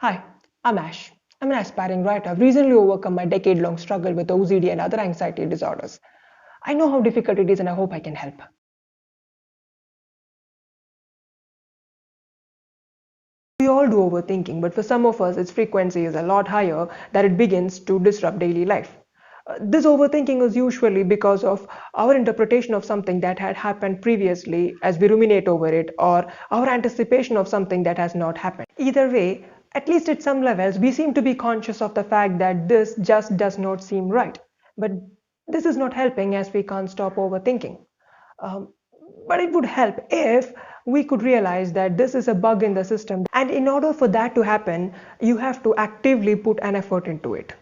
Hi, I'm Ash. I'm an aspiring writer. I've recently overcome my decade-long struggle with OCD and other anxiety disorders. I know how difficult it is and I hope I can help. We all do overthinking, but for some of us, its frequency is a lot higher that it begins to disrupt daily life. This overthinking is usually because of our interpretation of something that had happened previously as we ruminate over it, or our anticipation of something that has not happened. Either way, at least at some levels, we seem to be conscious of the fact that this just does not seem right. But this is not helping as we can't stop overthinking. Um, but it would help if we could realize that this is a bug in the system. And in order for that to happen, you have to actively put an effort into it.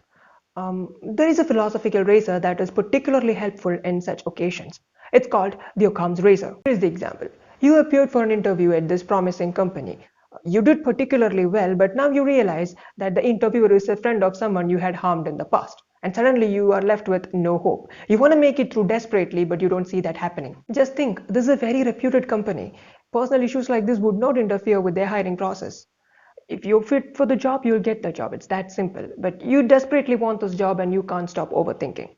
There is a philosophical razor that is particularly helpful in such occasions. It's called the Occam's razor. Here is the example. You appeared for an interview at this promising company. You did particularly well, but now you realize that the interviewer is a friend of someone you had harmed in the past. And suddenly you are left with no hope. You want to make it through desperately, but you don't see that happening. Just think, this is a very reputed company. Personal issues like this would not interfere with their hiring process. If you're fit for the job, you'll get the job. It's that simple. But you desperately want this job and you can't stop overthinking.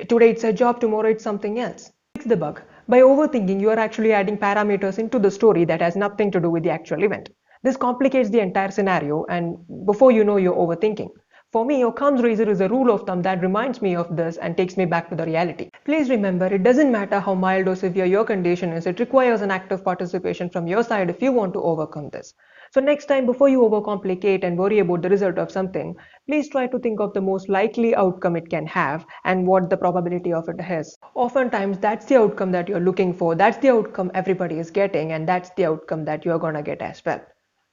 Today it's a job, tomorrow it's something else. Fix the bug. By overthinking, you are actually adding parameters into the story that has nothing to do with the actual event. This complicates the entire scenario, and before you know, you're overthinking. For me, Occam's razor is a rule of thumb that reminds me of this and takes me back to the reality. Please remember, it doesn't matter how mild or severe your condition is, it requires an active participation from your side if you want to overcome this. So, next time, before you overcomplicate and worry about the result of something, please try to think of the most likely outcome it can have and what the probability of it is. Oftentimes, that's the outcome that you're looking for, that's the outcome everybody is getting, and that's the outcome that you're gonna get as well.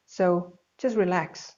So, just relax.